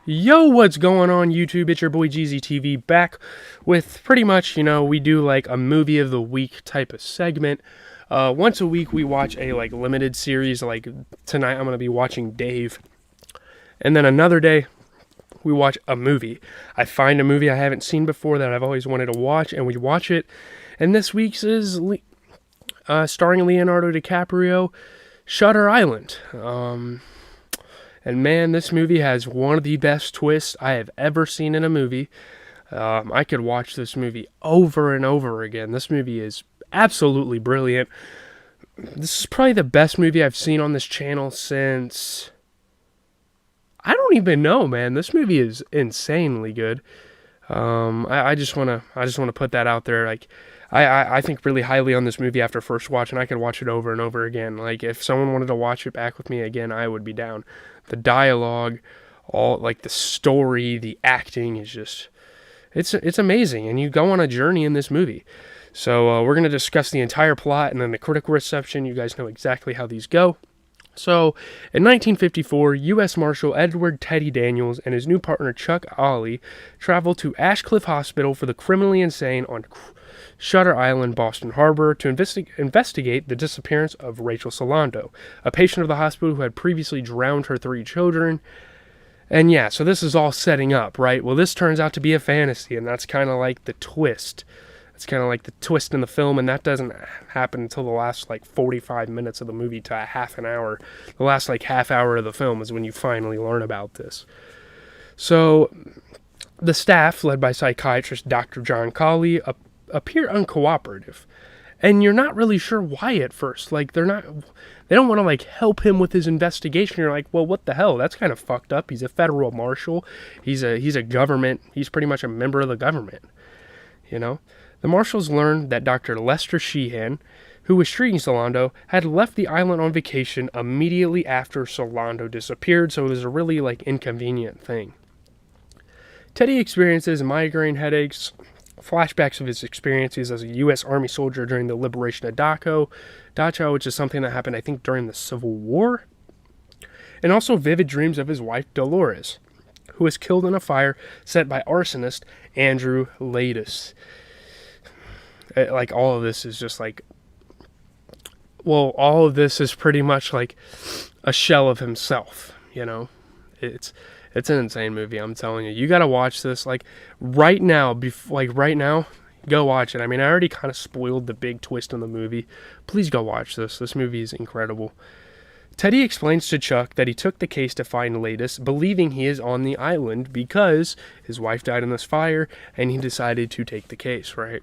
Yo, what's going on YouTube? It's your boy GZTV back with pretty much, we do like a movie of the week type of segment. Once a week we watch a like limited series. Like tonight I'm going to be watching Dave. And then another day we watch a movie. I find a movie I haven't seen before that I've always wanted to watch and we watch it. And this week's is starring Leonardo DiCaprio, Shutter Island. And man, this movie has one of the best twists I have ever seen in a movie. I could watch this movie over and over again. This movie is absolutely brilliant. This is probably the best movie I've seen on this channel since... I don't even know, man. This movie is insanely good. I just wanna put that out there. Like, I think really highly on this movie after first watch, and I could watch it over and over again. Like, if someone wanted to watch it back with me again, I would be down. The dialogue, all like the story, the acting is just, it's amazing, and you go on a journey in this movie. So we're gonna discuss the entire plot and then the critical reception. You guys know exactly how these go. So, in 1954, U.S. Marshal Edward Teddy Daniels and his new partner Chuck Ollie traveled to Ashcliff Hospital for the criminally insane on Shutter Island, Boston Harbor, to investigate the disappearance of Rachel Solando, a patient of the hospital who had previously drowned her 3 children. And yeah, so this is all setting up, right? Well, this turns out to be a fantasy, and that's kind of like the twist. It's kind of like the twist in the film, and that doesn't happen until the last, 45 minutes of the movie to a half an hour. The last, half hour of the film is when you finally learn about this. So, the staff, led by psychiatrist Dr. John Colley, appear uncooperative. And you're not really sure why at first. They don't want to, help him with his investigation. You're like, well, what the hell? That's kind of fucked up. He's a federal marshal. He's a government. He's pretty much a member of the government, The marshals learned that Dr. Lester Sheehan, who was treating Solando, had left the island on vacation immediately after Solando disappeared, so it was a really, inconvenient thing. Teddy experiences migraine headaches, flashbacks of his experiences as a U.S. Army soldier during the liberation of Dachau, which is something that happened, I think, during the Civil War, and also vivid dreams of his wife, Dolores, who was killed in a fire set by arsonist Andrew Laeddis. All of this is just all of this is pretty much like a shell of himself, It's an insane movie, I'm telling you. You gotta watch this, right now, go watch it. I mean, I already kind of spoiled the big twist in the movie. Please go watch this. This movie is incredible. Teddy explains to Chuck that he took the case to find Laeddis, believing he is on the island because his wife died in this fire, and he decided to take the case, right?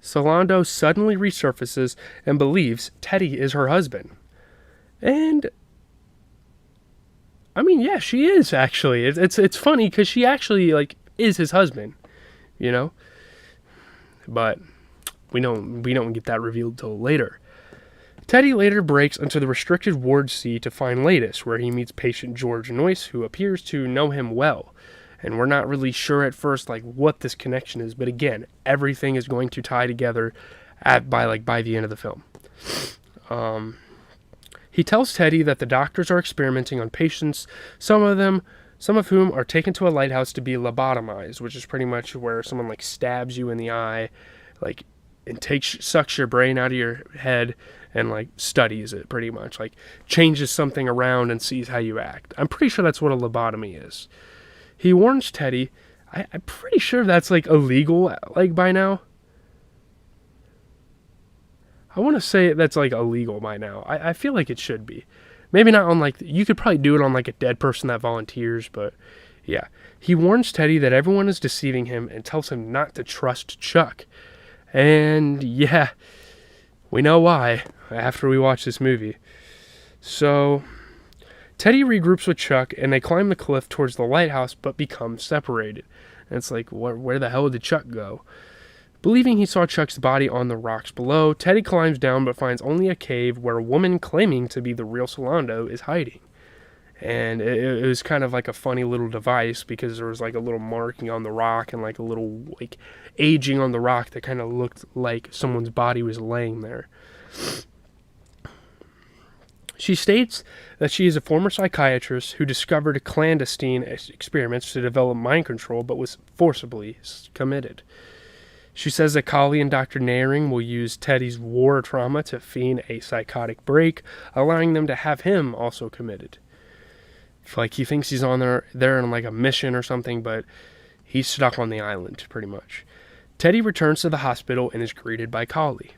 Solando suddenly resurfaces and believes Teddy is her husband. And, I mean, yeah, she is, actually. It's funny, because she actually, is his husband, But we don't get that revealed till later. Teddy later breaks into the restricted Ward C to find Laeddis, where he meets patient George Noyce, who appears to know him well. And we're not really sure at first, what this connection is. But again, everything is going to tie together by the end of the film. He tells Teddy that the doctors are experimenting on patients, some of whom are taken to a lighthouse to be lobotomized, which is pretty much where someone, stabs you in the eye, and sucks your brain out of your head and, studies it, pretty much. Changes something around and sees how you act. I'm pretty sure that's what a lobotomy is. He warns Teddy, I'm pretty sure that's, illegal, by now. I want to say that's, illegal by now. I feel like it should be. Maybe not on, you could probably do it on, a dead person that volunteers, but, yeah. He warns Teddy that everyone is deceiving him and tells him not to trust Chuck. And, yeah, we know why after we watch this movie. So, Teddy regroups with Chuck, and they climb the cliff towards the lighthouse, but become separated. And it's where the hell did Chuck go? Believing he saw Chuck's body on the rocks below, Teddy climbs down, but finds only a cave where a woman claiming to be the real Solando is hiding. And it was kind of a funny little device, because there was a little marking on the rock and a little aging on the rock that kind of looked like someone's body was laying there. She states that she is a former psychiatrist who discovered clandestine experiments to develop mind control but was forcibly committed. She says that Colley and Dr. Naring will use Teddy's war trauma to feign a psychotic break, allowing them to have him also committed. Like, he thinks he's on there on like a mission or something, but he's stuck on the island, pretty much. Teddy returns to the hospital and is greeted by Colley.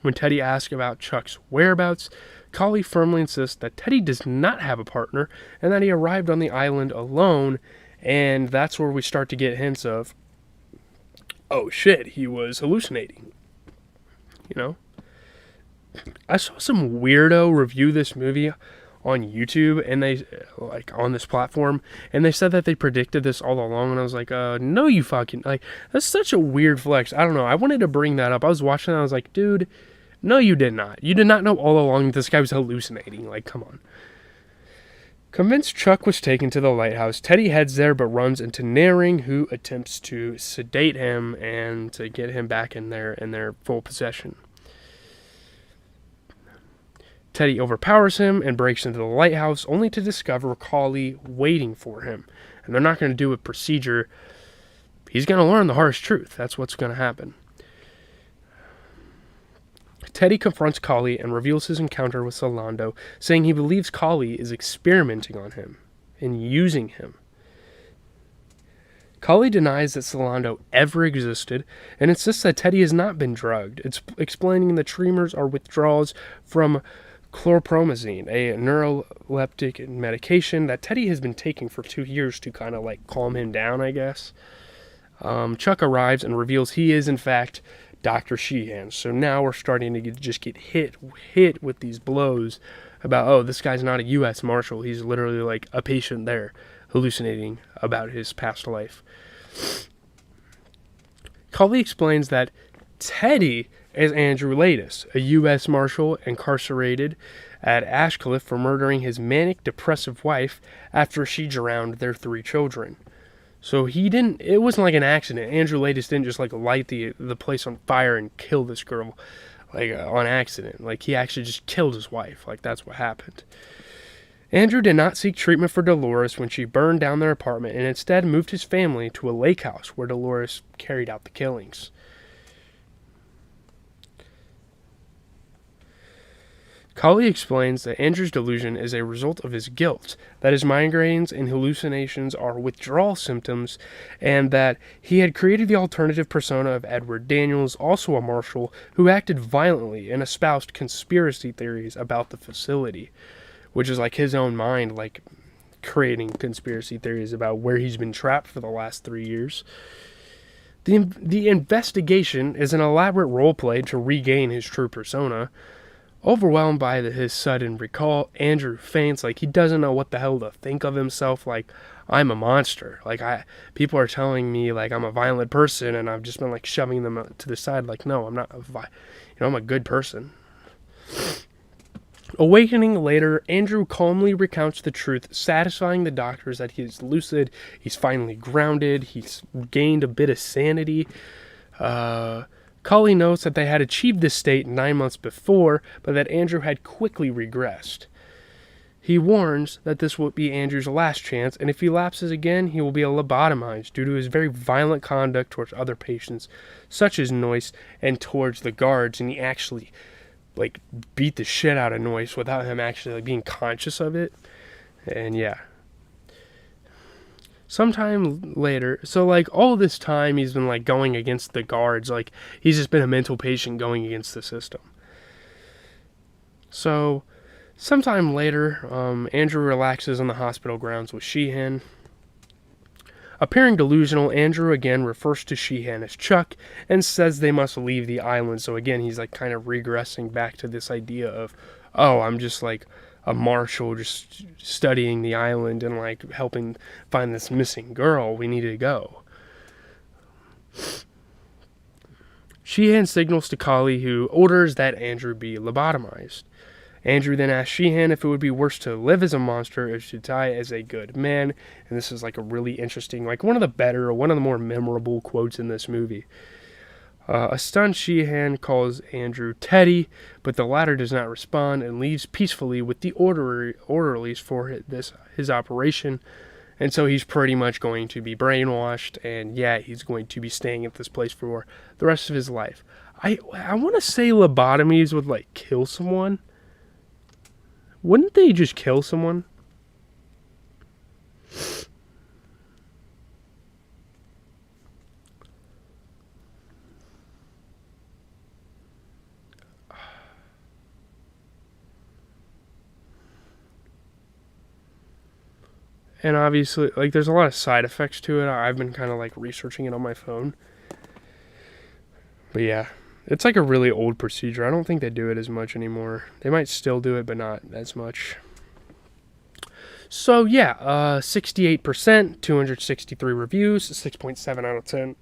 When Teddy asks about Chuck's whereabouts, Colley firmly insists that Teddy does not have a partner and that he arrived on the island alone, and that's where we start to get hints of, oh shit, he was hallucinating. You know? I saw some weirdo review this movie on YouTube, and they, like, on this platform, and they said that they predicted this all along, and I was like, no you fucking, like, that's such a weird flex. I don't know, I wanted to bring that up. I was watching and I was like, dude, no you did not. You did not know all along that this guy was hallucinating. Like, come on. Convinced Chuck was taken to the lighthouse, Teddy heads there but runs into Naring, who attempts to sedate him and to get him back in their full possession. Teddy overpowers him and breaks into the lighthouse, only to discover Colley waiting for him. And they're not going to do a procedure. He's going to learn the harsh truth. That's what's going to happen. Teddy confronts Colley and reveals his encounter with Solando, saying he believes Colley is experimenting on him and using him. Colley denies that Solando ever existed and insists that Teddy has not been drugged. It's explaining the tremors are withdrawals from chlorpromazine, a neuroleptic medication that Teddy has been taking for 2 years to kind of like calm him down, I guess. Chuck arrives and reveals he is in fact Dr. Sheehan. So now we're starting to get hit with these blows about, oh, this guy's not a U.S. Marshal. He's literally like a patient there hallucinating about his past life. Colley explains that Teddy is Andrew Latis, a U.S. Marshal incarcerated at Ashcliffe for murdering his manic depressive wife after she drowned their 3 children. So it wasn't like an accident. Andrew Latis didn't just like light the place on fire and kill this girl like on accident. Like, he actually just killed his wife. Like, that's what happened. Andrew did not seek treatment for Dolores when she burned down their apartment and instead moved his family to a lake house where Dolores carried out the killings. Colley explains that Andrew's delusion is a result of his guilt, that his migraines and hallucinations are withdrawal symptoms, and that he had created the alternative persona of Edward Daniels, also a marshal, who acted violently and espoused conspiracy theories about the facility, which is like his own mind, like creating conspiracy theories about where he's been trapped for the last 3 years. The investigation is an elaborate roleplay to regain his true persona. Overwhelmed by his sudden recall, Andrew faints, like he doesn't know what the hell to think of himself, like, I'm a monster. Like, people are telling me, like, I'm a violent person, and I've just been, like, shoving them to the side, like, no, I'm not I'm a good person. Awakening later, Andrew calmly recounts the truth, satisfying the doctors that he's lucid, he's finally grounded, he's gained a bit of sanity. Colley notes that they had achieved this state 9 months before, but that Andrew had quickly regressed. He warns that this will be Andrew's last chance, and if he lapses again, he will be lobotomized due to his very violent conduct towards other patients, such as Noyce, and towards the guards, and he actually, like, beat the shit out of Noyce without him actually, like, being conscious of it. And yeah. Sometime later, so, like, all this time he's been, like, going against the guards. Like, he's just been a mental patient going against the system. So, sometime later, Andrew relaxes on the hospital grounds with Sheehan. Appearing delusional, Andrew again refers to Sheehan as Chuck and says they must leave the island. So again, he's, like, kind of regressing back to this idea of, oh, I'm just, like, a marshal just studying the island and, like, helping find this missing girl. We need to go. Sheehan signals to Colley, who orders that Andrew be lobotomized. Andrew then asks Sheehan if it would be worse to live as a monster or to die as a good man. And this is, like, a really interesting, like, one of the more memorable quotes in this movie. A stunned Sheehan calls Andrew Teddy, but the latter does not respond and leaves peacefully with the orderlies for his operation. And so he's pretty much going to be brainwashed, and yeah, he's going to be staying at this place for the rest of his life. I want to say lobotomies would like kill someone. Wouldn't they just kill someone? And obviously, like, there's a lot of side effects to it. I've been kind of like researching it on my phone. But yeah, it's like a really old procedure. I don't think they do it as much anymore. They might still do it, but not as much. So yeah, 68%, 263 reviews, 6.7 out of 10.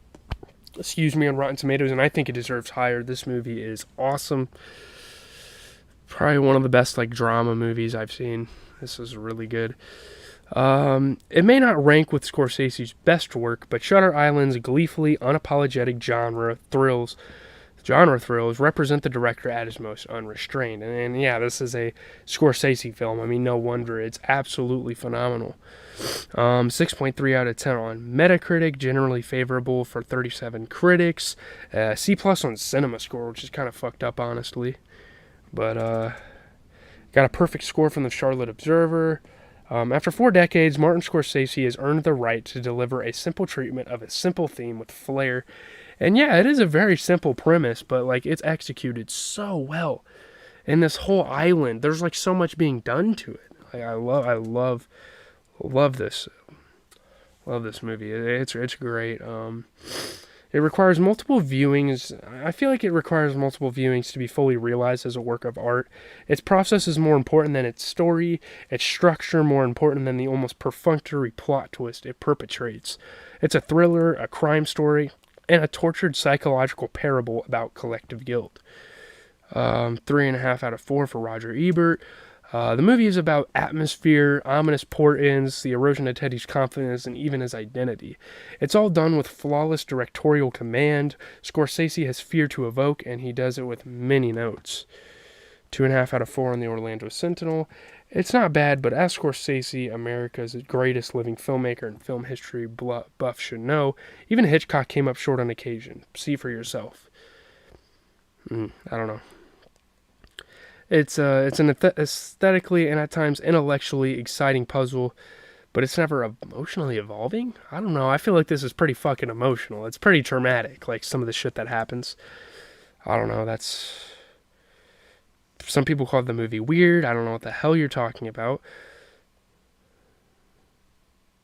Excuse me, on Rotten Tomatoes, and I think it deserves higher. This movie is awesome. Probably one of the best like drama movies I've seen. This is really good. It may not rank with Scorsese's best work, but Shutter Island's gleefully unapologetic genre thrills represent the director at his most unrestrained. And yeah, this is a Scorsese film. I mean, no wonder. It's absolutely phenomenal. 6.3 out of 10 on Metacritic, generally favorable for 37 critics. C+ on Cinema Score, which is kind of fucked up, honestly. But got a perfect score from the Charlotte Observer. After 4 decades, Martin Scorsese has earned the right to deliver a simple treatment of a simple theme with flair. And yeah, it is a very simple premise, but like it's executed so well. And this whole island, there's like so much being done to it. Like I love this. Love this movie. It's great. It requires multiple viewings. I feel like it requires multiple viewings to be fully realized as a work of art. Its process is more important than its story, its structure more important than the almost perfunctory plot twist it perpetrates. It's a thriller, a crime story, and a tortured psychological parable about collective guilt. 3.5 out of 4 for Roger Ebert. The movie is about atmosphere, ominous port-ins, the erosion of Teddy's confidence, and even his identity. It's all done with flawless directorial command. Scorsese has fear to evoke, and he does it with many notes. 2.5 out of 4 on the Orlando Sentinel. It's not bad, but as Scorsese, America's greatest living filmmaker and film history buff should know, even Hitchcock came up short on occasion. See for yourself. I don't know. It's an aesthetically and at times intellectually exciting puzzle, but it's never emotionally evolving. I don't know. I feel like this is pretty fucking emotional. It's pretty traumatic, like some of the shit that happens. I don't know. Some people call the movie weird. I don't know what the hell you're talking about.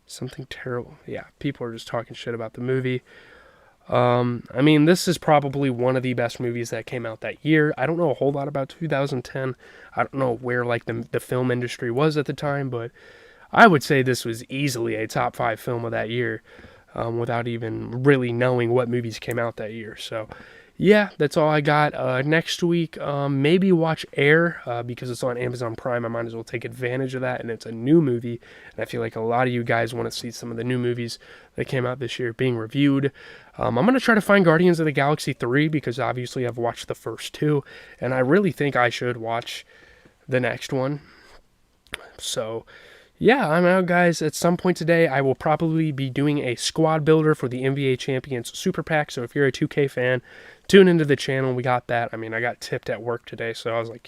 Something terrible. Yeah, people are just talking shit about the movie. I mean, this is probably one of the best movies that came out that year. I don't know a whole lot about 2010. I don't know where like the film industry was at the time, but I would say this was easily a top 5 film of that year, without even really knowing what movies came out that year. So yeah, that's all I got. Next week, maybe watch Air, because it's on Amazon Prime. I might as well take advantage of that, and it's a new movie, and I feel like a lot of you guys want to see some of the new movies that came out this year being reviewed. I'm going to try to find Guardians of the Galaxy 3, because obviously I've watched the first 2, and I really think I should watch the next one. So yeah, I'm out, guys. At some point today, I will probably be doing a squad builder for the NBA Champions Super Pack. So if you're a 2K fan, tune into the channel. We got that. I mean, I got tipped at work today, so I was like,